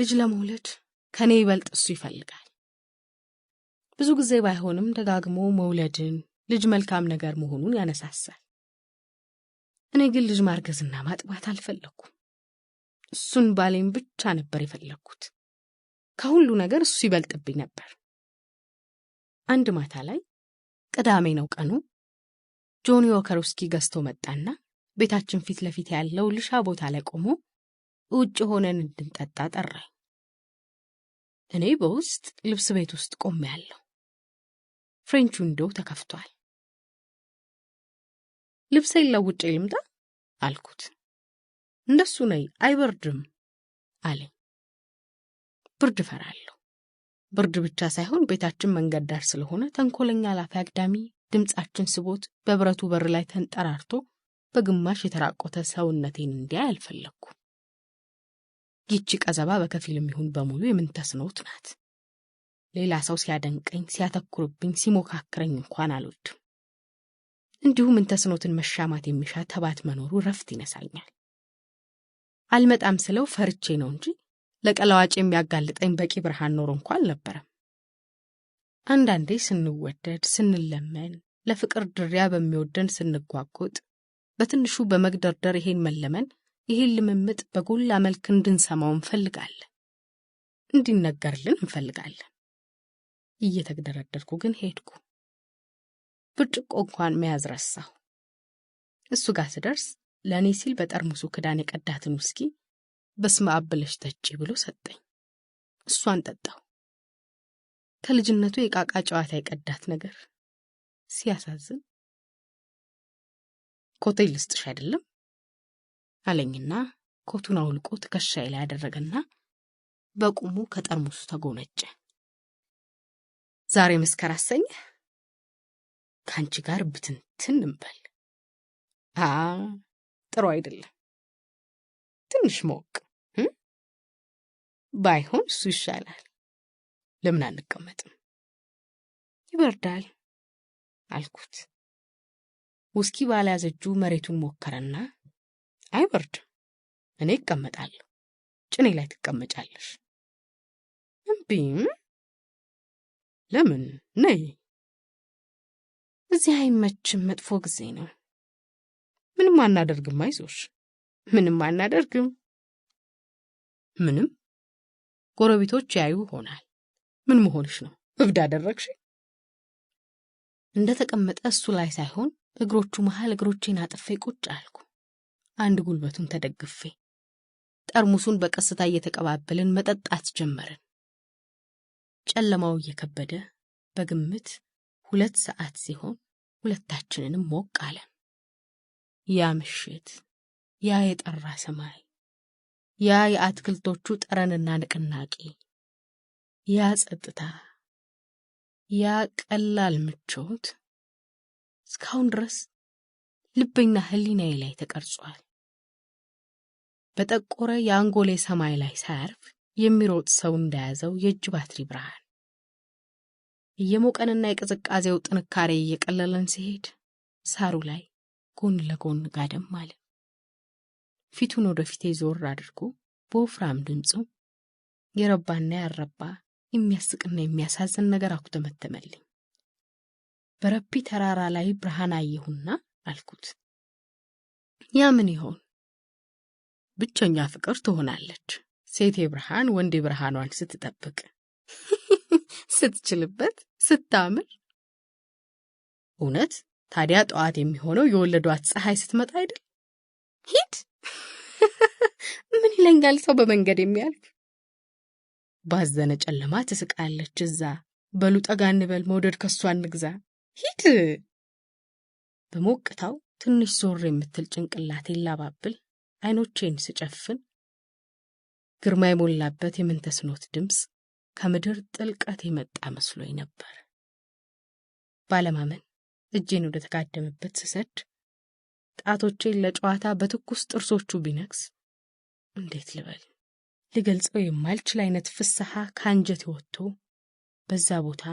ልጅ ለመውለድ ከኔ ይበልጥ እሱ ይፈልጋል። ብዙ ጊዜ ባይሆንም ደጋግሞ መውለድን ልጅ መልካም ነገር መሆኑን ያነሳሳል። እኔ ግን ልጅ ማርገዝና ማጥባት አልፈለኩም። እሱን ባሌን ብቻ ነበር የፈለኩት። ከሁሉ ነገር እሱ ይበልጥብኝ ነበር። አንድ ማታ ላይ ቅዳሜ ነው ቀኑ። ጆኒ ዎከር ውስኪ ገዝቶ መጣና ቤታችን ፊት ለፊት ያለው ልሻ ቦታ ላይ ቆሞ ውጭ ሆነን እንድንጠጣ ጠራኝ። እኔ በውስጥ ልብስ ቤት ውስጥ ቆሜያለሁ። ፍሬንች ዊንዶው ተከፍቷል። ልብሴን ለውጬ ልምጣ አልኩት። እንደሱ ነይ አይበርድም አለኝ። ብርድ ፈራለሁ። ብርድ ብቻ ሳይሆን ቤታችን መንገድ ዳር ስለሆነ ተንኮለኛ ላፊ አግዳሚ ድምጻችን ስቦት በብረቱ በር ላይ ተንጠራርቶ በግማሽ የተራቆተ ሰውነቴን እንዲያይ አልፈለኩም። ይቺ ቀዘባ በከፊልም ይሁን በሙሉ የምንተስኖት ናት። ሌላ ሰው ሲያደንቀኝ፣ ሲያተኩርብኝ፣ ሲሞካክረኝ እንኳን አልወድም። እንዲሁ ምንተስኖትን መሻማት የሚሻ ተባት መኖሩ ረፍት ይነሳኛል። አልመጣም ስለው ፈርቼ ነው እንጂ ለቀላዋጭ የሚያጋልጠኝ በቂ ብርሃን ኖሮ እንኳን አልነበረም። አንዳንዴ ስንወደድ፣ ስንለመን፣ ለፍቅር ድሪያ በሚወደን ስንጓጎጥ በትንሹ በመግደርደር ይሄን መለመን ይሄን ልምምጥ በጎላ መልክ እንድንሰማው እንፈልጋለን። እንዲነገርልን እንፈልጋለን። እየተግደረደርኩ ግን ሄድኩ። ብርጭቆ እንኳን መያዝ ረሳሁ። እሱ ጋር ስደርስ ለእኔ ሲል በጠርሙሱ ክዳን የቀዳትን ውስኪ በስመ አብ ብለሽ ጠጪ ብሎ ሰጠኝ። እሷን ጠጣሁ። ከልጅነቱ የቃቃ ጨዋታ የቀዳት ነገር ሲያሳዝን። ኮቴል ልስጥሽ አይደለም አለኝና ኮቱን አውልቆ ትከሻዬ ላይ ያደረገና በቁሙ ከጠርሙሱ ተጎነጨ። ዛሬ መስከር አሰኘህ? ካንቺ ጋር ብትንትን እንበል። ጥሩ አይደለም። ትንሽ ሞቅ ባይሆን እሱ ይሻላል። ለምን አንቀመጥም? ይበርዳል አልኩት። ውስኪ ባልያዘ እጁ መሬቱን ሞከረና አይበርድም፣ እኔ እቀመጣለሁ፣ ጭኔ ላይ ትቀመጫለሽ። እምቢም። ለምን? ነይ። እዚህ አይመችም፣ መጥፎ ጊዜ ነው። ምንም አናደርግም፣ አይዞሽ። ምንም አናደርግም። ምንም? ጎረቤቶች ያዩ ሆናል። ምን መሆንሽ ነው? እብድ አደረግሽ? እንደተቀመጠ እሱ ላይ ሳይሆን እግሮቹ መሃል እግሮቼን አጥፌ ቁጭ አልኩ። አንድ ጉልበቱን ተደግፌ ጠርሙሱን በቀስታ እየተቀባበልን መጠጣት ጀመርን። ጨለማው እየከበደ በግምት 2 ሰዓት ሲሆን ሁለታችንንም ሞቅ አለን። ያ ምሽት፣ ያ የጠራ ሰማይ፣ ያ የአትክልቶቹ ጠረንና ንቅናቄ፣ ያ ጸጥታ፣ ያ ቀላል ምቾት እስካሁን ድረስ ልቤና ህሊናዬ ላይ ተቀርጿል። በጠቆረ የአንጎሌ ሰማይ ላይ ሳያርፍ የሚሮጥ ሰው እንደያዘው የእጅ ባትሪ ብርሃን እየሞቀንና የቅዝቃዜው ጥንካሬ እየቀለለን ሲሄድ ሳሩ ላይ ጎን ለጎን ጋደም አለ። ፊቱን ወደፊቴ ዞር አድርጎ በወፍራም ድምፁ የረባና ያረባ የሚያስቅና የሚያሳዝን ነገር አኩተመተመልኝ። በረቢ ተራራ ላይ ብርሃን አየሁና አልኩት፣ ያ ምን ይሆን? ብቸኛ ፍቅር ትሆናለች። ሴቴ ብርሃን ወንዴ ብርሃኗን ስትጠብቅ ስትችልበት ስታምር። እውነት ታዲያ ጠዋት የሚሆነው የወለዷት ፀሐይ ስትመጣ አይደል? ሂድ። ምን ይለኛል ሰው በመንገድ የሚያልፍ? ባዘነ ጨለማ ትስቃለች እዛ። በሉ ጠጋ እንበል፣ መውደድ ከሷ እንግዛ። ሂድ። በሞቅታው ትንሽ ዞር የምትል ጭንቅላቴን ላባብል አይኖቼን ስጨፍን ግርማ የሞላበት የምንተስኖት ድምፅ ከምድር ጥልቀት የመጣ መስሎኝ ነበር። ባለማመን እጄን ወደ ተጋደመበት ስሰድ ጣቶቼን ለጨዋታ በትኩስ ጥርሶቹ ቢነክስ እንዴት ልበል፣ ልገልጸው የማልችል አይነት ፍስሐ ካንጀቴ ወጥቶ በዛ ቦታ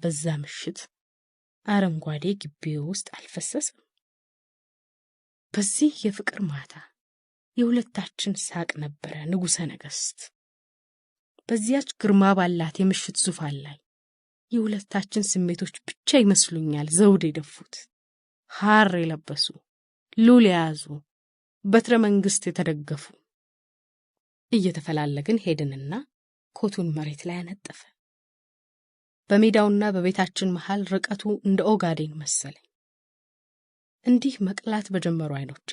በዛ ምሽት አረንጓዴ ግቢ ውስጥ አልፈሰሰም። በዚህ የፍቅር ማታ የሁለታችን ሳቅ ነበረ ንጉሠ ነገሥት። በዚያች ግርማ ባላት የምሽት ዙፋን ላይ የሁለታችን ስሜቶች ብቻ ይመስሉኛል ዘውድ የደፉት፣ ሐር የለበሱ፣ ሉል የያዙ፣ በትረ መንግስት የተደገፉ። እየተፈላለግን ሄድንና ኮቱን መሬት ላይ አነጠፈ። በሜዳውና በቤታችን መሃል ርቀቱ እንደ ኦጋዴን መሰለኝ። እንዲህ መቅላት በጀመሩ አይኖቼ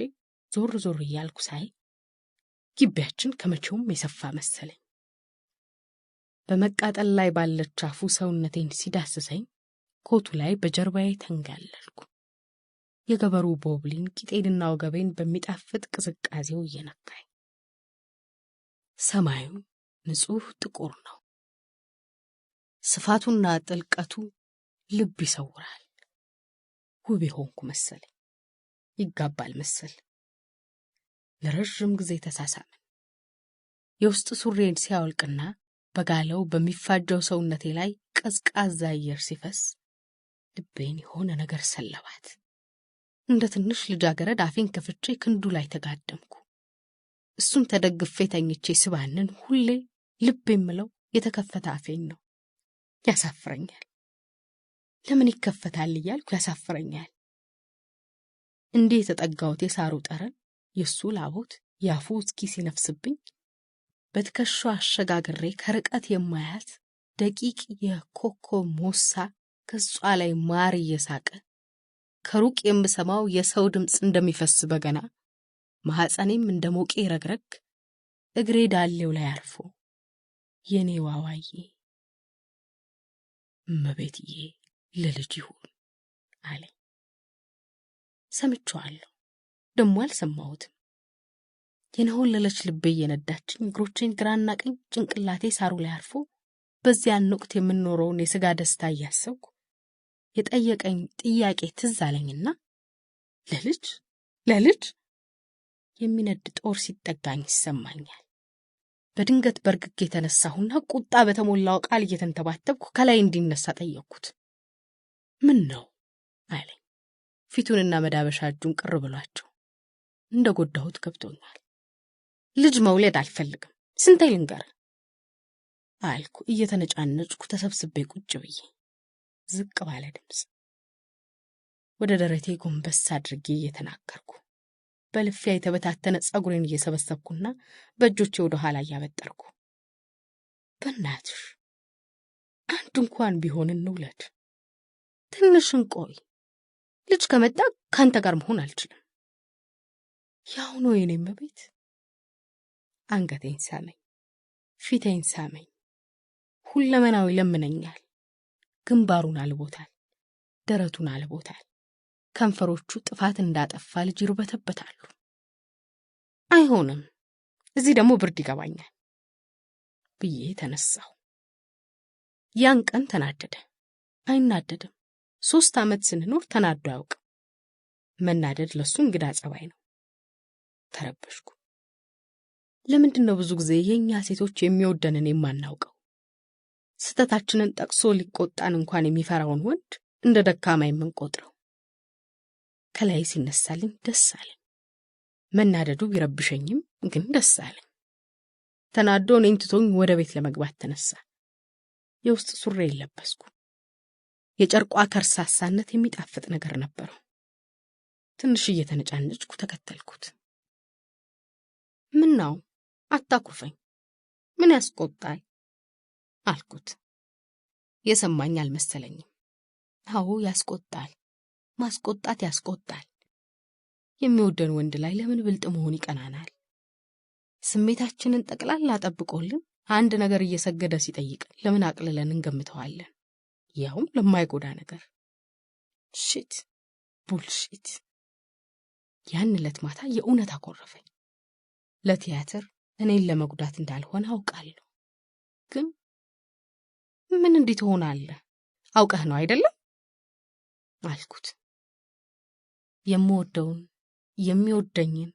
ዞር ዞር እያልኩ ሳይ ግቢያችን ከመቼውም የሰፋ መሰለኝ። በመቃጠል ላይ ባለች አፉ ሰውነቴን ሲዳስሰኝ ኮቱ ላይ በጀርባዬ ተንጋለልኩ። የገበሩ ቦብሊን ቂጤንና ወገቤን በሚጣፍጥ ቅዝቃዜው እየነካኝ። ሰማዩ ንጹህ ጥቁር ነው። ስፋቱና ጥልቀቱ ልብ ይሰውራል። ውብ ሆንኩ መሰለኝ። ይጋባል መሰል። ለረጅም ጊዜ ተሳሳምን። የውስጥ ሱሬን ሲያወልቅና በጋለው በሚፋጀው ሰውነቴ ላይ ቀዝቃዛ አየር ሲፈስ ልቤን የሆነ ነገር ሰለባት። እንደ ትንሽ ልጃገረድ አፌን ከፍቼ ክንዱ ላይ ተጋደምኩ። እሱን ተደግፌ ተኝቼ ስባንን ሁሌ ልብ የምለው የተከፈተ አፌን ነው። ያሳፍረኛል። ለምን ይከፈታል እያልኩ ያሳፍረኛል። እንዲህ የተጠጋሁት የሳሩ ጠረን፣ የሱ ላቦት ያፉ እስኪ ሲነፍስብኝ በትከሻው አሸጋግሬ ከርቀት የማያት ደቂቅ የኮከብ ሞሳ ከሷ ላይ ማር እየሳቀ ከሩቅ የምሰማው የሰው ድምፅ እንደሚፈስ በገና ማህፀኔም እንደ ሞቄ ረግረግ እግሬ ዳሌው ላይ አርፎ የኔ ዋዋዬ እመቤትዬ ለልጅ ይሁን አለ። ሰምቼዋለሁ፣ ደሞ አልሰማሁትም። የነሆለለች ልቤ የነዳችኝ እግሮቼን ግራና ቀኝ ጭንቅላቴ ሳሩ ላይ አርፎ በዚያን ወቅት የምንኖረውን የሥጋ ደስታ እያሰብኩ የጠየቀኝ ጥያቄ ትዝ አለኝና ለልጅ የሚነድ ጦር ሲጠጋኝ ይሰማኛል። በድንገት በርግግ የተነሳሁና ቁጣ በተሞላው ቃል እየተንተባተብኩ ከላይ እንዲነሳ ጠየቅኩት። ምን ነው አለኝ። ፊቱንና መዳበሻ እጁን ቅር ብሏቸው እንደ ጎዳሁት ገብቶኛል። ልጅ መውለድ አልፈልግም፣ ስንቴ ልንገር አልኩ እየተነጫነጭኩ ተሰብስቤ ቁጭ ብዬ ዝቅ ባለ ድምፅ። ወደ ደረቴ ጎንበስ አድርጌ እየተናገርኩ በልፊያ የተበታተነ ጸጉሬን እየሰበሰብኩና በእጆቼ ወደ ኋላ እያበጠርኩ በእናትሽ አንድ እንኳን ቢሆን እንውለድ፣ ትንሽ እንቆይ። ልጅ ከመጣ ካንተ ጋር መሆን አልችልም። ያው ነው የኔም ቤት። አንገቴን ሳመኝ፣ ፊቴን ሳመኝ፣ ሁለመናው ይለምነኛል። ግንባሩን አልቦታል፣ ደረቱን አልቦታል። ከንፈሮቹ ጥፋት እንዳጠፋ ልጅ ይርበተበታሉ። አይሆንም፣ እዚህ ደግሞ ብርድ ይገባኛል ብዬ ተነሳሁ። ያን ቀን ተናደደ። አይናደድም። 3 ዓመት ስንኖር ተናዶ አያውቅም። መናደድ ለሱ እንግዳ ጸባይ ነው። ተረበሽኩ። ለምንድን ነው ብዙ ጊዜ የኛ ሴቶች የሚወደንን የማናውቀው? ስተታችንን ጠቅሶ ሊቆጣን እንኳን የሚፈራውን ወንድ እንደ ደካማ የምንቆጥረው? ከላይ ሲነሳልኝ ደስ አለኝ። መናደዱ ቢረብሸኝም ግን ደስ አለኝ። ተናዶ እኔን ትቶኝ ወደ ቤት ለመግባት ተነሳ። የውስጥ ሱሪ ለበስኩ። የጨርቋ ከርሳሳነት የሚጣፍጥ ነገር ነበረው። ትንሽ እየተነጫነጭኩ ተከተልኩት። ምን ነው አታኩርፈኝ፣ ምን ያስቆጣል አልኩት። የሰማኝ አልመሰለኝም። አዎ ያስቆጣል፣ ማስቆጣት ያስቆጣል። የሚወደን ወንድ ላይ ለምን ብልጥ መሆን ይቀናናል? ስሜታችንን ጠቅላላ ጠብቆልን አንድ ነገር እየሰገደ ሲጠይቀን ለምን አቅልለን እንገምተዋለን? ያውም ለማይጎዳ ነገር። ሺት ቡልሺት። ያን ዕለት ማታ የእውነት አኮረፈኝ። ለቲያትር እኔን ለመጉዳት እንዳልሆነ አውቃለሁ። ግን ምን እንዴት ሆናለህ? አውቀህ ነው አይደለም አልኩት። የምወደውን የሚወደኝን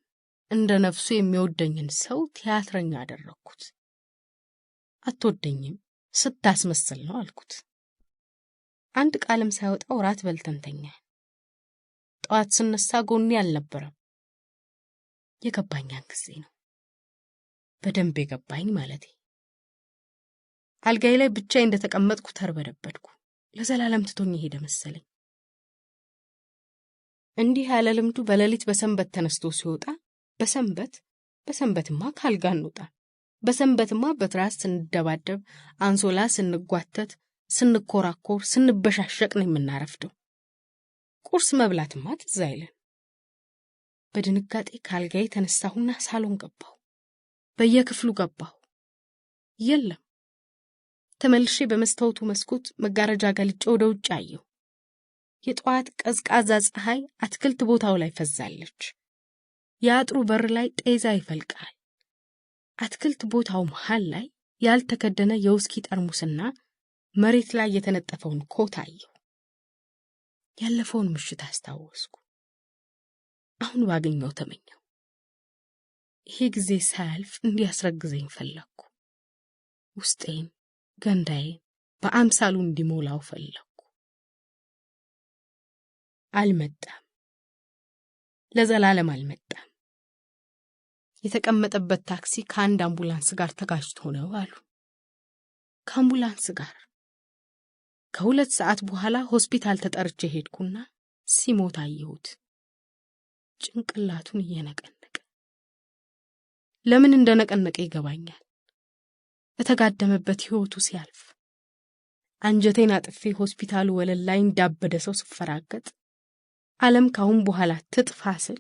እንደ ነፍሱ የሚወደኝን ሰው ቲያትረኛ አደረኩት። አትወደኝም ስታስመስል ነው አልኩት። አንድ ቃልም ሳይወጣው ራት በልተን ተኛን። ጠዋት ስነሳ ጎኔ አልነበረም። የገባኝ ጊዜ ነው። በደንብ የገባኝ ማለቴ። አልጋዬ ላይ ብቻዬን እንደተቀመጥኩ ተርበደበድኩ። ለዘላለም ትቶኝ ሄደ መሰለኝ። እንዲህ ያለ ልምዱ በሌሊት በሰንበት ተነስቶ ሲወጣ በሰንበትማ ካልጋ እንውጣ፣ በሰንበትማ በትራስ ስንደባደብ፣ አንሶላ ስንጓተት፣ ስንኮራኮር፣ ስንበሻሸቅ ነው የምናረፍደው። ቁርስ መብላትማ ትዝ አይለን። በድንጋጤ ካልጋዬ ተነሳሁና ሳሎን ገባሁ። በየክፍሉ ገባሁ። የለም። ተመልሼ በመስታወቱ መስኮት መጋረጃ ገልጬ ወደ ውጭ አየሁ። የጠዋት ቀዝቃዛ ፀሐይ አትክልት ቦታው ላይ ፈዛለች። የአጥሩ በር ላይ ጤዛ ይፈልቃል። አትክልት ቦታው መሃል ላይ ያልተከደነ የውስኪ ጠርሙስና መሬት ላይ የተነጠፈውን ኮት አየሁ። ያለፈውን ምሽት አስታወስኩ። አሁን ባገኘው ተመኘው። ይሄ ጊዜ ሳያልፍ እንዲያስረግዘኝ ፈለግኩ። ውስጤን ገንዳዬን በአምሳሉ እንዲሞላው ፈለግኩ። አልመጣም። ለዘላለም አልመጣም። የተቀመጠበት ታክሲ ከአንድ አምቡላንስ ጋር ተጋጭቶ ነው አሉ። ከአምቡላንስ ጋር 2 ሰዓት በኋላ ሆስፒታል ተጠርቼ ሄድኩና ሲሞት አየሁት። ጭንቅላቱን እየነቀነቀ። ለምን እንደነቀነቀ ይገባኛል። በተጋደመበት ሕይወቱ ሲያልፍ አንጀቴን አጥፌ ሆስፒታሉ ወለል ላይ እንዳበደ ሰው ስፈራገጥ ዓለም ካሁን በኋላ ትጥፋ ስል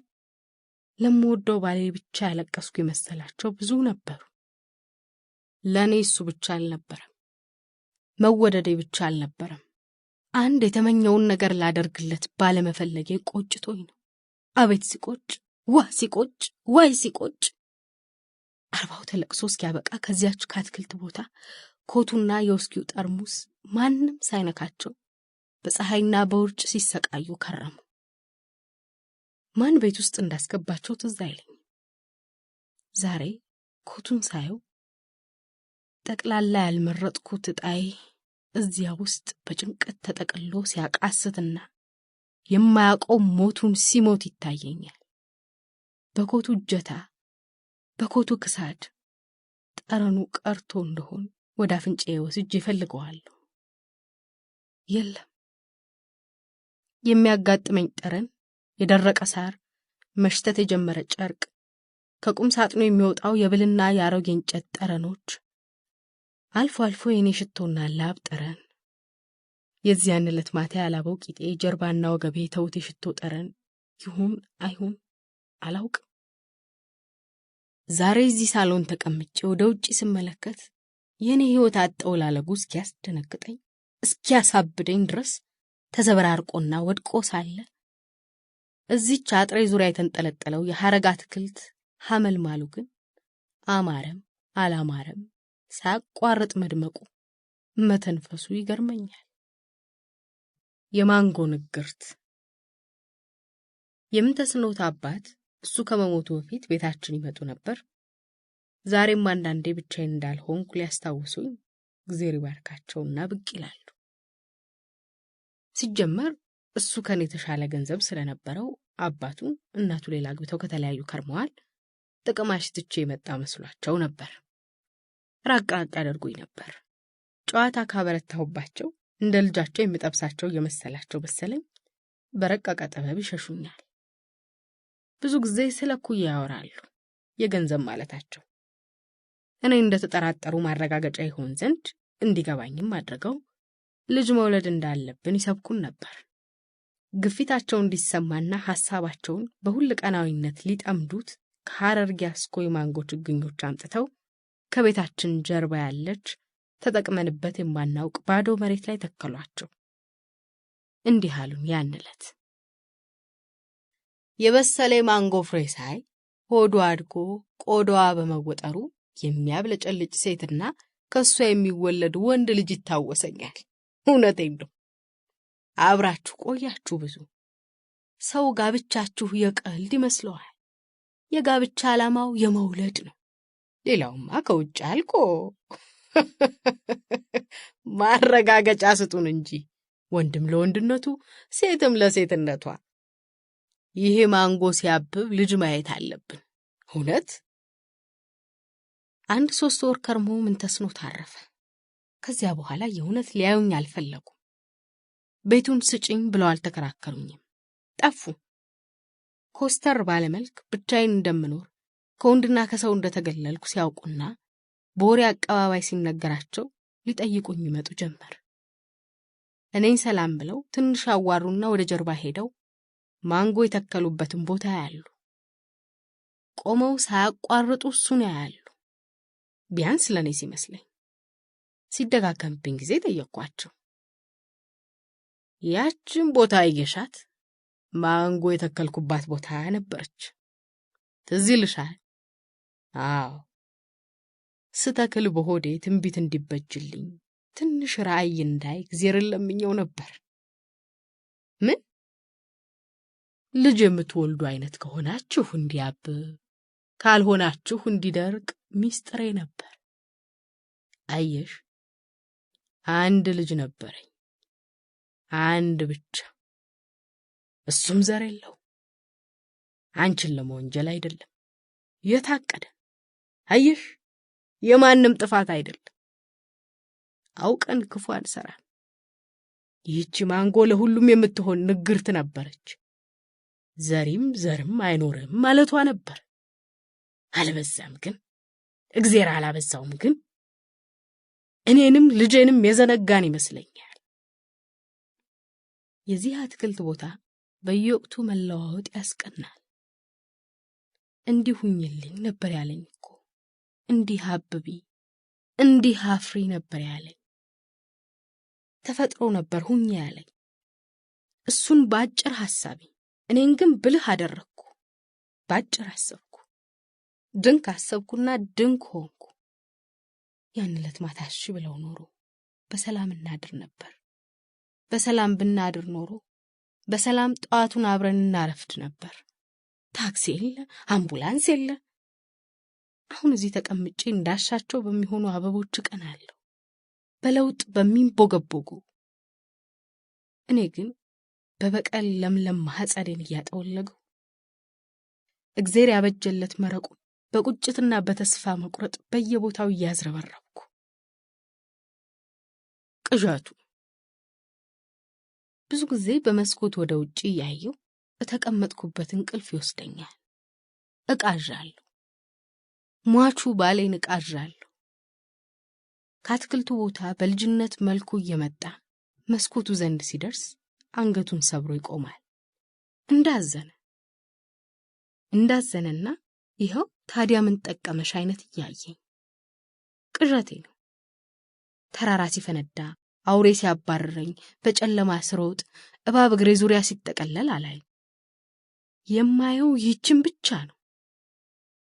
ለምወደው ባሌ ብቻ ያለቀስኩ የመሰላቸው ብዙ ነበሩ። ለኔ እሱ ብቻ አልነበረም፣ መወደዴ ብቻ አልነበረም። አንድ የተመኘውን ነገር ላደርግለት ባለመፈለጌ ቆጭቶኝ ነው። አቤት ሲቆጭ! ዋይ ሲቆጭ! 40 ተለቅሶ እስኪያበቃ ከዚያች ከአትክልት ቦታ ኮቱና የውስኪው ጠርሙስ ማንም ሳይነካቸው በፀሐይና በውርጭ ሲሰቃዩ ከረሙ። ማን ቤት ውስጥ እንዳስገባቸው ትዝ አይለኝም። ዛሬ ኮቱን ሳየው ጠቅላላ ያልመረጥኩት ዕጣዬ እዚያ ውስጥ በጭንቀት ተጠቅሎ ሲያቃስትና የማያውቀው ሞቱን ሲሞት ይታየኛል። በኮቱ እጀታ፣ በኮቱ ክሳድ ጠረኑ ቀርቶ እንደሆን ወደ አፍንጫዬ ወስጄ እፈልገዋለሁ። የለም። የሚያጋጥመኝ ጠረን የደረቀ ሳር፣ መሽተት የጀመረ ጨርቅ፣ ከቁም ሳጥኑ የሚወጣው የብልና የአሮጌ እንጨት ጠረኖች፣ አልፎ አልፎ የኔ ሽቶና ላብ ጠረን፣ የዚያን ዕለት ማታ ያላበው ቂጤ፣ ጀርባና ወገቤ የተውት የሽቶ ጠረን ይሁን አይሁን አላውቅም። ዛሬ እዚህ ሳሎን ተቀምጬ ወደ ውጪ ስመለከት የኔ ሕይወት አጠውላለጉ እስኪያስደነግጠኝ እስኪያሳብደኝ ድረስ ተዘበራርቆና ወድቆ ሳለ እዚች አጥሬ ዙሪያ የተንጠለጠለው የሐረግ አትክልት ሐመልማሉ ግን አማረም አላማረም ሳያቋርጥ መድመቁ መተንፈሱ ይገርመኛል። የማንጎ ንግርት። የምንተስኖት አባት እሱ ከመሞቱ በፊት ቤታችን ይመጡ ነበር። ዛሬም አንዳንዴ ብቻዬን እንዳልሆንኩ ሊያስታውሱኝ እግዚአብሔር ይባርካቸውና ብቅ ይላሉ። ሲጀመር እሱ ከኔ የተሻለ ገንዘብ ስለነበረው አባቱ እናቱ ሌላ አግብተው ከተለያዩ ከርመዋል። ጥቅማሽ ትቼ የመጣ መስሏቸው ነበር። ራቅ ያደርጉኝ ነበር። ጨዋታ ካበረታሁባቸው እንደ ልጃቸው የምጠብሳቸው የመሰላቸው መሰለኝ በረቀቀ ጥበብ ይሸሹኛል። ብዙ ጊዜ ስለ እኩያ ያወራሉ፣ የገንዘብ ማለታቸው። እኔ እንደተጠራጠሩ ማረጋገጫ ይሆን ዘንድ እንዲገባኝም አድርገው ልጅ መውለድ እንዳለብን ይሰብኩን ነበር። ግፊታቸው እንዲሰማና ሐሳባቸውን በሁሉ ቀናዊነት ሊጠምዱት ከሐረርጌ አስኮ የማንጎ ችግኞች አምጥተው ከቤታችን ጀርባ ያለች ተጠቅመንበት የማናውቅ ባዶ መሬት ላይ ተከሏቸው። እንዲህ አሉን ያን ዕለት። የበሰለ ማንጎ ፍሬ ሳይ ሆዷ አድጎ ቆዳዋ በመወጠሩ የሚያብለጨልጭ ሴትና ከሷ የሚወለድ ወንድ ልጅ ይታወሰኛል። እውነቴን ነው። አብራችሁ ቆያችሁ ብዙ። ሰው ጋብቻችሁ የቀልድ ይመስለዋል። የጋብቻ ዓላማው የመውለድ ነው። ሌላውማ ከውጭ አልቆ ማረጋገጫ ስጡን እንጂ ወንድም ለወንድነቱ ሴትም ለሴትነቷ። ይሄ ማንጎ ሲያብብ ልጅ ማየት አለብን። እውነት 1-3 ወር ከርሞ ምን ተስኖ ታረፈ። ከዚያ በኋላ የእውነት ሊያዩኝ አልፈለጉም። ቤቱን ስጭኝ ብለው አልተከራከሩኝም። ጠፉ። ኮስተር ባለመልክ ብቻዬን እንደምኖር ከወንድና ከሰው እንደተገለልኩ ሲያውቁና በወሬ አቀባባይ ሲነገራቸው ሊጠይቁኝ ይመጡ ጀመር። እኔን ሰላም ብለው ትንሽ አዋሩና ወደ ጀርባ ሄደው ማንጎ የተከሉበትን ቦታ ያያሉ። ቆመው ሳያቋርጡ እሱን ያያሉ። ቢያንስ ለኔ ሲመስለኝ። ሲደጋገምብኝ ጊዜ ጠየቅኳቸው። ያችን ቦታ አየሻት? ማንጎ የተከልኩባት ቦታ ነበረች። ትዝ ይልሻል? አዎ። ስተክል በሆዴ ትንቢት እንዲበጅልኝ ትንሽ ራእይ እንዳይ እግዚአብሔርን ለምኜው ነበር። ምን? ልጅ የምትወልዱ አይነት ከሆናችሁ እንዲያብብ ካልሆናችሁ እንዲደርቅ ሚስጥሬ ነበር። አየሽ፣ አንድ ልጅ ነበረኝ፣ አንድ ብቻ። እሱም ዘር የለው። አንቺን ለመወንጀል አይደለም የታቀደ። አየሽ፣ የማንም ጥፋት አይደለም። አውቀን ክፉ አንሰራም። ይህች ማንጎ ለሁሉም የምትሆን ንግርት ነበረች። ዘሪም ዘርም አይኖርም ማለቷ ነበር። አልበዛም ግን፣ እግዚአብሔር አላበዛውም ግን፣ እኔንም ልጄንም የዘነጋን ይመስለኛል። የዚህ አትክልት ቦታ በየወቅቱ መለዋወጥ ያስቀናል። እንዲህ ሁኝልኝ ነበር ያለኝ እኮ። እንዲህ አብቢ፣ እንዲህ አፍሪ ነበር ያለኝ። ተፈጥሮ ነበር ሁኝ ያለኝ። እሱን ባጭር ሐሳቢ፣ እኔን ግን ብልህ አደረግኩ። ባጭር አሰብኩ፣ ድንክ አሰብኩና ድንክ ሆንኩ። ያን ዕለት ማታ እሺ ብለው ኖሮ በሰላም እናድር ነበር። በሰላም ብናድር ኖሮ በሰላም ጠዋቱን አብረን እናረፍድ ነበር። ታክሲ የለ፣ አምቡላንስ የለ። አሁን እዚህ ተቀምጬ እንዳሻቸው በሚሆኑ አበቦች ቀናለሁ፣ በለውጥ በሚንቦገቦጉ። እኔ ግን በበቀል ለምለም ማህፀሬን እያጠወለገው እግዚአብሔር ያበጀለት መረቁ በቁጭትና በተስፋ መቁረጥ በየቦታው እያዝረበረብኩ። ቅዠቱ ብዙ ጊዜ በመስኮት ወደ ውጪ ያየው ተቀመጥኩበት እንቅልፍ ይወስደኛል። እቃዣለሁ። ሟቹ ባሌን እቃዣለሁ። ከአትክልቱ ቦታ በልጅነት መልኩ እየመጣ መስኮቱ ዘንድ ሲደርስ አንገቱን ሰብሮ ይቆማል። እንዳዘነና ይኸው ታዲያ ምን ጠቀመሽ አይነት እያየኝ። ቅዠቴ ነው። ተራራ ሲፈነዳ፣ አውሬ ሲያባርረኝ፣ በጨለማ ስሮጥ፣ እባብ እግሬ ዙሪያ ሲጠቀለል አላይ። የማየው ይህችን ብቻ ነው።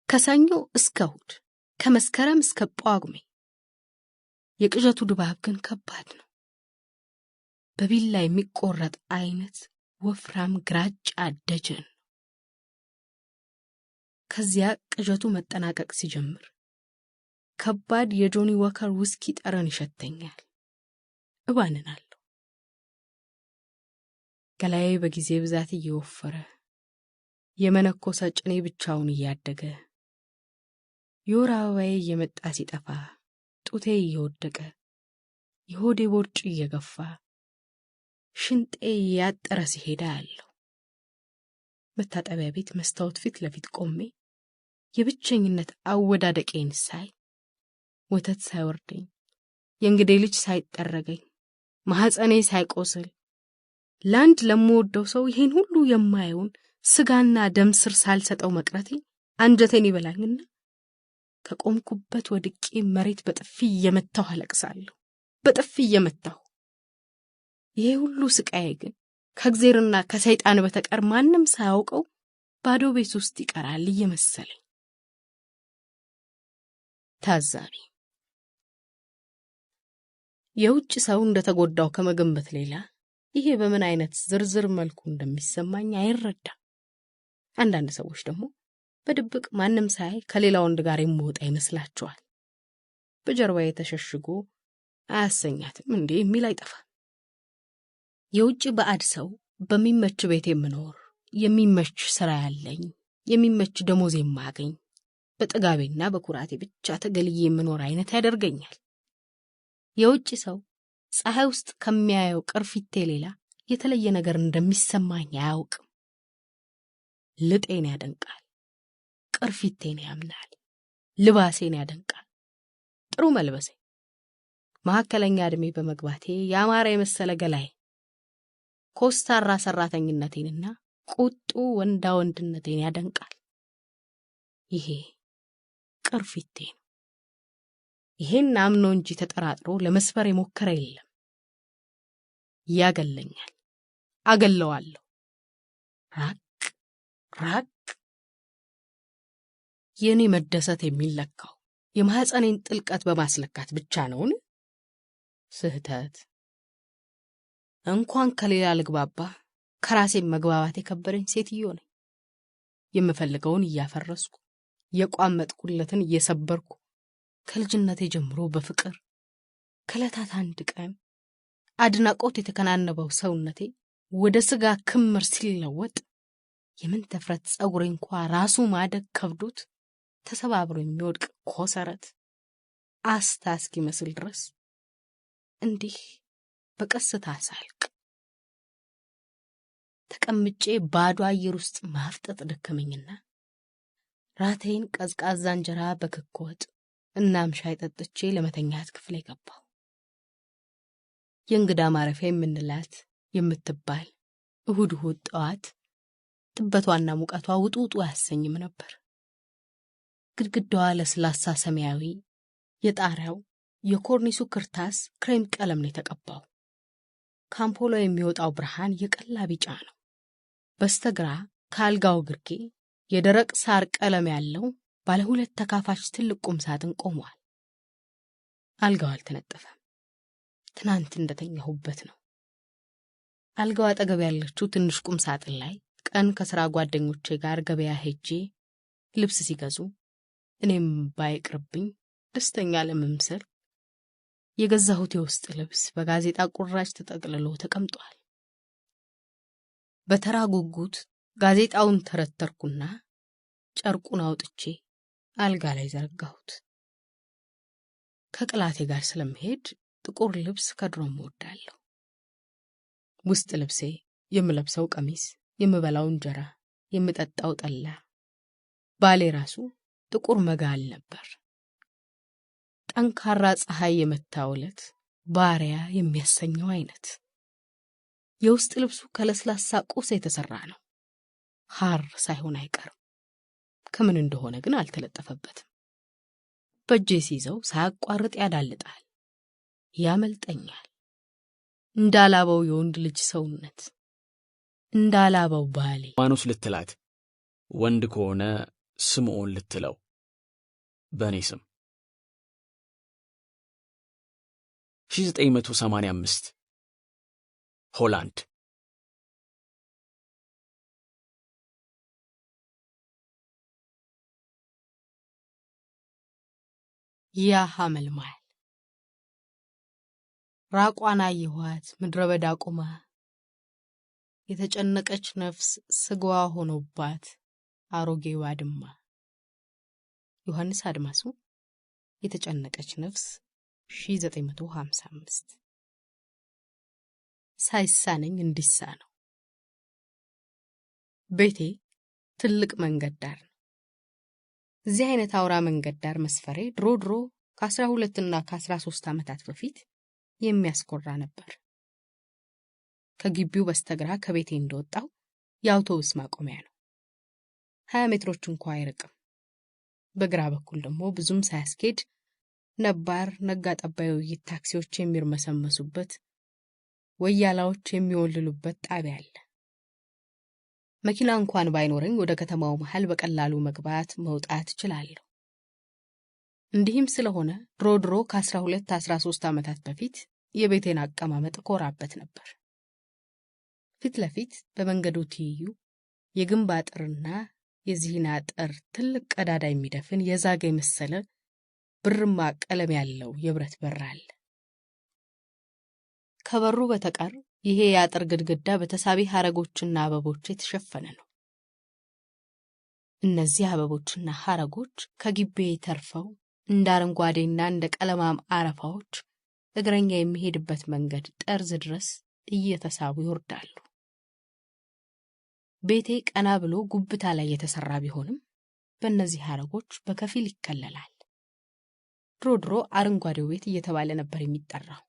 ከሰኞ እስከ እሑድ፣ ከመስከረም እስከ ጳጉሜ። የቅዠቱ ድባብ ግን ከባድ ነው። በቢላ የሚቆረጥ አይነት ወፍራም ግራጫ ደጀን። ከዚያ ቅዠቱ መጠናቀቅ ሲጀምር ከባድ የጆኒ ወከር ውስኪ ጠረን ይሸተኛል። እባንናለሁ። ገላዬ በጊዜ ብዛት እየወፈረ፣ የመነኮሰ ጭኔ ብቻውን እያደገ፣ የወር አበባዬ እየመጣ ሲጠፋ፣ ጡቴ እየወደቀ፣ የሆዴ ቦርጭ እየገፋ፣ ሽንጤ እያጠረ ሲሄዳ ያለው መታጠቢያ ቤት መስታወት ፊት ለፊት ቆሜ የብቸኝነት አወዳደቄን ሳይ፣ ወተት ሳይወርደኝ፣ የእንግዴ ልጅ ሳይጠረገኝ፣ ማህፀኔ ሳይቆስል፣ ለአንድ ለምወደው ሰው ይሄን ሁሉ የማየውን ስጋና ደም ስር ሳልሰጠው መቅረቴ አንጀቴን ይበላኝና ከቆምኩበት ወድቄ መሬት በጥፊ እየመታሁ አለቅሳለሁ። በጥፊ እየመታሁ። ይሄ ሁሉ ስቃዬ ግን ከእግዚአብሔርና ከሰይጣን በተቀር ማንም ሳያውቀው ባዶ ቤት ውስጥ ይቀራል እየመሰለኝ። ታዛቢ የውጭ ሰው እንደተጎዳው ከመገንበት ሌላ ይሄ በምን አይነት ዝርዝር መልኩ እንደሚሰማኝ አይረዳም። አንዳንድ ሰዎች ደግሞ በድብቅ ማንም ሳይ ከሌላ ወንድ ጋር የሚወጣ ይመስላቸዋል። በጀርባዬ ተሸሽጎ አያሰኛትም እንዴ የሚል አይጠፋም። የውጭ ባዕድ ሰው በሚመች ቤት የምኖር፣ የሚመች ስራ ያለኝ፣ የሚመች ደሞዝ የማገኝ፣ በጥጋቤና በኩራቴ ብቻ ተገልዬ የምኖር አይነት ያደርገኛል። የውጭ ሰው ፀሐይ ውስጥ ከሚያየው ቅርፊቴ ሌላ የተለየ ነገር እንደሚሰማኝ አያውቅም። ልጤን ያደንቃል፣ ቅርፊቴን ያምናል፣ ልባሴን ያደንቃል፣ ጥሩ መልበሴ፣ መካከለኛ ዕድሜ በመግባቴ ያማረ የመሰለ ገላዬ፣ ኮስታራ ሰራተኝነቴንና ቁጡ ወንዳ ወንድነቴን ያደንቃል። ይሄ ቅርፊቴ ነው። ይሄን አምኖ እንጂ ተጠራጥሮ ለመስበር የሞከረ የለም። ያገለኛል፣ አገለዋለሁ። ራቅ ራቅ። የኔ መደሰት የሚለካው የማህፀኔን ጥልቀት በማስለካት ብቻ ነውን? ስህተት። እንኳን ከሌላ ልግባባ ከራሴ መግባባት የከበደኝ ሴትዮ ነኝ። የምፈልገውን እያፈረስኩ የቋመጥኩለትን እየሰበርኩ ከልጅነቴ ጀምሮ በፍቅር ከለታት አንድ ቀን አድናቆት የተከናነበው ሰውነቴ ወደ ስጋ ክምር ሲለወጥ የምን ተፍረት ጸጉሬ እንኳን ራሱ ማደግ ከብዶት ተሰባብሮ የሚወድቅ ኮሰረት አስታ እስኪመስል ድረስ እንዲህ በቀስታ ሳልቅ ተቀምጬ ባዶ አየር ውስጥ ማፍጠጥ ደከመኝና ራቴን ቀዝቃዛ እንጀራ በክክ ወጥ እናም ሻይ ጠጥቼ ለመተኛት ክፍሌ ገባሁ። የእንግዳ ማረፊያ የምንላት የምትባል እሁድ ጠዋት ጥበቷና ሙቀቷ ውጡጡ አያሰኝም ነበር። ግድግዳዋ ለስላሳ ሰማያዊ፣ የጣሪያው የኮርኒሱ ክርታስ ክሬም ቀለም ነው የተቀባው። ካምፖሎ የሚወጣው ብርሃን የቀላ ቢጫ ነው። በስተግራ ከአልጋው ግርጌ የደረቅ ሳር ቀለም ያለው ባለ ሁለት ተካፋች ትልቅ ቁም ሳጥን ቆሟል። አልጋው አልተነጠፈም። ትናንት እንደተኛሁበት ነው። አልጋው አጠገብ ያለችው ትንሽ ቁም ሳጥን ላይ ቀን ከሥራ ጓደኞቼ ጋር ገበያ ሄጄ ልብስ ሲገዙ እኔም ባይቅርብኝ ደስተኛ ለመምሰል የገዛሁት የውስጥ ልብስ በጋዜጣ ቁራጭ ተጠቅልሎ ተቀምጧል። በተራ ጉጉት ጋዜጣውን ተረተርኩና ጨርቁን አውጥቼ አልጋ ላይ ዘረጋሁት። ከቅላቴ ጋር ስለመሄድ ጥቁር ልብስ ከድሮም እወዳለሁ። ውስጥ ልብሴ የምለብሰው ቀሚስ፣ የምበላው እንጀራ፣ የምጠጣው ጠላ፣ ባሌ ራሱ ጥቁር መጋል ነበር። ጠንካራ ፀሐይ የመታውለት ባሪያ የሚያሰኘው አይነት። የውስጥ ልብሱ ከለስላሳ ቁስ የተሰራ ነው። ሐር ሳይሆን አይቀርም። ከምን እንደሆነ ግን አልተለጠፈበትም። በእጄ ሲይዘው ሳያቋርጥ ያዳልጣል፣ ያመልጠኛል። እንዳላበው የወንድ ልጅ ሰውነት፣ እንዳላበው ባሌ። ዋኖስ ልትላት፣ ወንድ ከሆነ ስምዖን ልትለው በእኔ ስም። 1985 ሆላንድ። ያ ሐመልማል ራቋን አየኋት ምድረ በዳ ቆማ፣ የተጨነቀች ነፍስ ስጋዋ ሆኖባት አሮጌ ባድማ። ዮሐንስ አድማሱ የተጨነቀች ነፍስ 1955። ሳይሳነኝ እንዲሳነው። ቤቴ ትልቅ መንገድ ዳር ነው። እዚህ አይነት አውራ መንገድ ዳር መስፈሬ ድሮ ከ12 እና ከ13 ዓመታት በፊት የሚያስኮራ ነበር። ከግቢው በስተግራ ከቤቴ እንደወጣው የአውቶቡስ ማቆሚያ ነው። 20 ሜትሮች እንኳን አይርቅም። በግራ በኩል ደግሞ ብዙም ሳያስኬድ ነባር ነጋ ጠባ የውይይት ታክሲዎች የሚርመሰመሱበት፣ ወያላዎች የሚወልሉበት ጣቢያ አለ። መኪና እንኳን ባይኖረኝ ወደ ከተማው መሃል በቀላሉ መግባት መውጣት እችላለሁ። እንዲህም ስለሆነ ድሮ ከ12-13 ዓመታት በፊት የቤቴን አቀማመጥ ኮራበት ነበር። ፊት ለፊት በመንገዱ ትይዩ የግንብ አጥርና የዚህን አጥር ትልቅ ቀዳዳ የሚደፍን የዛገ የመሰለ ብርማ ቀለም ያለው የብረት በር አለ። ከበሩ በተቀር ይሄ የአጥር ግድግዳ በተሳቢ ሐረጎችና አበቦች የተሸፈነ ነው። እነዚህ አበቦችና ሐረጎች ከግቤ ተርፈው እንደ አረንጓዴና እንደ ቀለማም አረፋዎች እግረኛ የሚሄድበት መንገድ ጠርዝ ድረስ እየተሳቡ ይወርዳሉ። ቤቴ ቀና ብሎ ጉብታ ላይ የተሰራ ቢሆንም በእነዚህ ሐረጎች በከፊል ይከለላል። ድሮ አረንጓዴው ቤት እየተባለ ነበር የሚጠራው።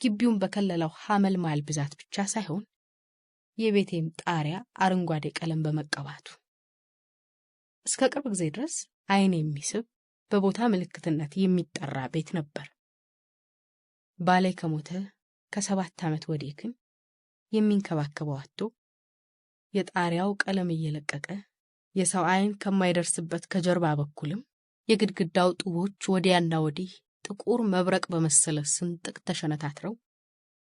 ግቢውን በከለለው ሐመልማል ብዛት ብቻ ሳይሆን የቤቴም ጣሪያ አረንጓዴ ቀለም በመቀባቱ እስከ ቅርብ ጊዜ ድረስ ዓይን የሚስብ በቦታ ምልክትነት የሚጠራ ቤት ነበር። ባሌ ከሞተ ከ7 ዓመት ወዲህ ግን የሚንከባከበው አጥቶ የጣሪያው ቀለም እየለቀቀ የሰው ዓይን ከማይደርስበት ከጀርባ በኩልም የግድግዳው ጡቦች ወዲያና ወዲህ ጥቁር መብረቅ በመሰለ ስንጥቅ ተሸነታትረው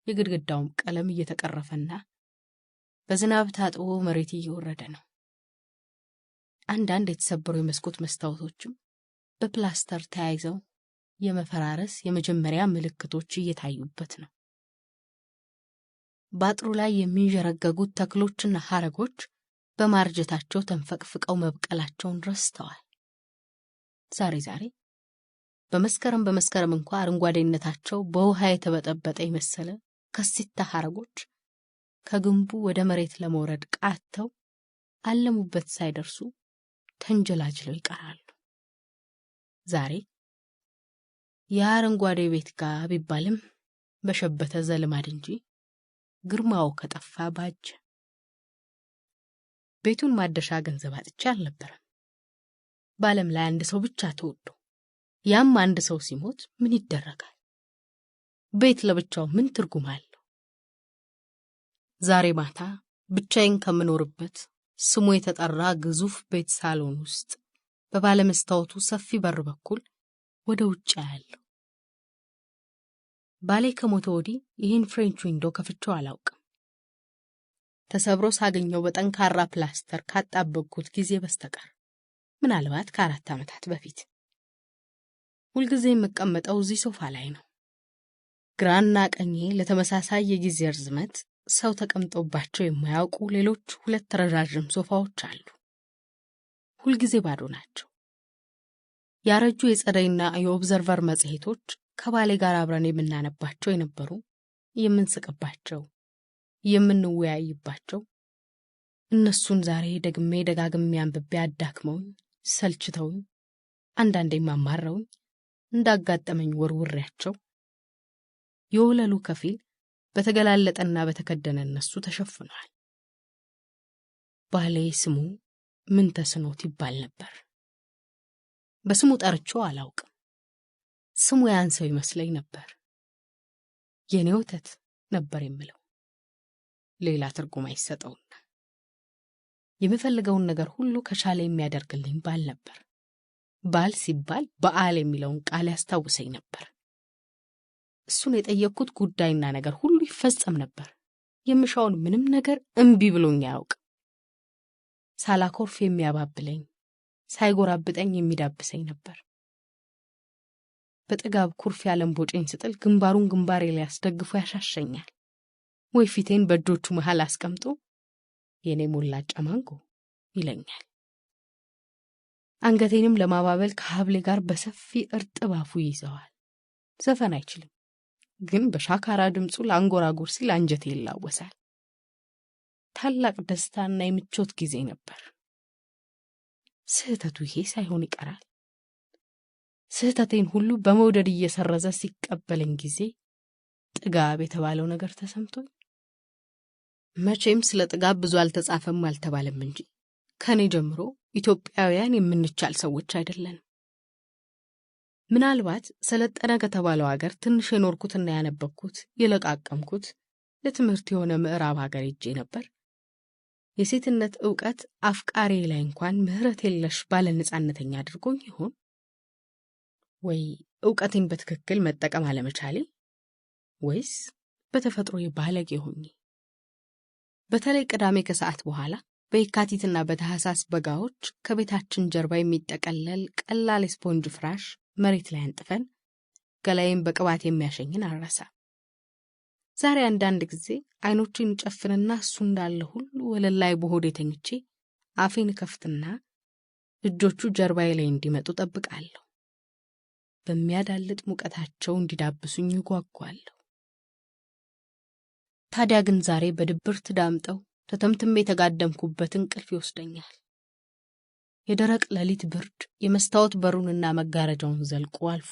የግድግዳውም ቀለም እየተቀረፈና በዝናብ ታጥቦ መሬት እየወረደ ነው። አንዳንድ የተሰበሩ የመስኮት መስታወቶችም በፕላስተር ተያይዘው የመፈራረስ የመጀመሪያ ምልክቶች እየታዩበት ነው። ባጥሩ ላይ የሚንዠረገጉት ተክሎችና ሐረጎች በማርጀታቸው ተንፈቅፍቀው መብቀላቸውን ረስተዋል። ዛሬ በመስከረም እንኳን አረንጓዴነታቸው በውሃ የተበጠበጠ የመሰለ ከሲታ ሐረጎች ከግንቡ ወደ መሬት ለመውረድ ቃተው አለሙበት ሳይደርሱ ተንጀላጅለው ይቀራሉ። ዛሬ የአረንጓዴ ቤት ጋር ቢባልም በሸበተ ዘልማድ እንጂ ግርማው ከጠፋ ባጀ። ቤቱን ማደሻ ገንዘብ አጥቼ አልነበረም። በዓለም ላይ አንድ ሰው ብቻ ተወዶ ያም አንድ ሰው ሲሞት ምን ይደረጋል? ቤት ለብቻው ምን ትርጉም አለው? ዛሬ ማታ ብቻዬን ከምኖርበት ስሙ የተጠራ ግዙፍ ቤት ሳሎን ውስጥ በባለመስታወቱ ሰፊ በር በኩል ወደ ውጭ ያለው ባሌ ከሞተ ወዲህ ይህን ፍሬንች ዊንዶ ከፍቼው አላውቅም። ተሰብሮ ሳገኘው በጠንካራ ፕላስተር ካጣበቅኩት ጊዜ በስተቀር ምናልባት ከ4 ዓመታት በፊት። ሁልጊዜ የምቀመጠው እዚህ ሶፋ ላይ ነው። ግራና ቀኜ ለተመሳሳይ የጊዜ ርዝመት ሰው ተቀምጦባቸው የማያውቁ ሌሎች 2 ረዣዥም ሶፋዎች አሉ። ሁልጊዜ ባዶ ናቸው። ያረጁ የጸደይና የኦብዘርቨር መጽሔቶች ከባሌ ጋር አብረን የምናነባቸው የነበሩ፣ የምንስቅባቸው፣ የምንወያይባቸው እነሱን ዛሬ ደጋግሜ አንብቤ አዳክመውኝ ሰልችተውኝ አንዳንዴም አማረውኝ እንዳጋጠመኝ ወርውሬያቸው የወለሉ ከፊል በተገላለጠና በተከደነ እነሱ ተሸፍኗል። ባሌ ስሙ ምን ተስኖት ይባል ነበር። በስሙ ጠርቼው አላውቅም። ስሙ ያን ሰው ይመስለኝ ነበር። የኔ ወተት ነበር የምለው፣ ሌላ ትርጉም አይሰጠውና የምፈልገውን ነገር ሁሉ ከቻለ የሚያደርግልኝ ባል ነበር። ባል ሲባል በዓል የሚለውን ቃል ያስታውሰኝ ነበር። እሱን የጠየቅኩት ጉዳይና ነገር ሁሉ ይፈጸም ነበር። የምሻውን ምንም ነገር እምቢ ብሎኝ አያውቅም። ሳላኮርፍ የሚያባብለኝ፣ ሳይጎራብጠኝ የሚዳብሰኝ ነበር። በጥጋብ ኩርፍ ያለም ቦጬን ስጥል ግንባሩን ግንባሬ ላይ አስደግፎ ያሻሸኛል፣ ወይ ፊቴን በእጆቹ መሃል አስቀምጦ የኔ ሞላጫ ማንጎ ይለኛል። አንገቴንም ለማባበል ከሀብሌ ጋር በሰፊ እርጥብ አፉ ይዘዋል። ዘፈን አይችልም፣ ግን በሻካራ ድምፁ ለአንጎራጉር ሲል አንጀቴ ይላወሳል። ታላቅ ደስታና የምቾት ጊዜ ነበር። ስህተቱ ይሄ ሳይሆን ይቀራል። ስህተቴን ሁሉ በመውደድ እየሰረዘ ሲቀበለኝ ጊዜ ጥጋብ የተባለው ነገር ተሰምቶኝ፣ መቼም ስለ ጥጋብ ብዙ አልተጻፈም አልተባለም እንጂ ከኔ ጀምሮ ኢትዮጵያውያን የምንቻል ሰዎች አይደለንም። ምናልባት ሰለጠነ ከተባለው ሀገር ትንሽ የኖርኩትና ያነበብኩት የለቃቀምኩት ለትምህርት የሆነ ምዕራብ ሀገር ሄጄ ነበር። የሴትነት ዕውቀት አፍቃሪ ላይ እንኳን ምህረት የለሽ ባለ ነጻነተኛ አድርጎኝ ይሆን? ወይ ዕውቀቴን በትክክል መጠቀም አለመቻሌ? ወይስ በተፈጥሮ ባለጌ ሆኜ? በተለይ ቅዳሜ ከሰዓት በኋላ በየካቲትና በታህሳስ በጋዎች ከቤታችን ጀርባ የሚጠቀለል ቀላል ስፖንጅ ፍራሽ መሬት ላይ አንጥፈን ገላዬን በቅባት የሚያሸኝን አረሳ። ዛሬ አንዳንድ ጊዜ አይኖቼን ጨፍንና እሱ እንዳለ ሁሉ ወለል ላይ በሆዴ ተኝቼ አፌን ከፍትና እጆቹ ጀርባዬ ላይ እንዲመጡ ጠብቃለሁ። በሚያዳልጥ ሙቀታቸው እንዲዳብሱኝ ጓጓለሁ። ታዲያ ግን ዛሬ በድብርት ዳምጠው ተተምትሜ የተጋደምኩበት እንቅልፍ ይወስደኛል። የደረቅ ሌሊት ብርድ የመስታወት በሩንና መጋረጃውን ዘልቆ አልፎ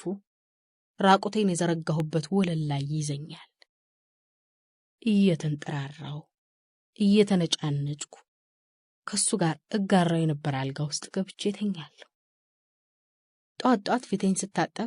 ራቁቴን የዘረጋሁበት ወለል ላይ ይዘኛል። እየተንጠራራው እየተነጫነጭኩ ከሱ ጋር እጋራ የነበረ አልጋ ውስጥ ገብቼ ተኛለሁ። ጧት ፊቴን ስታጠብ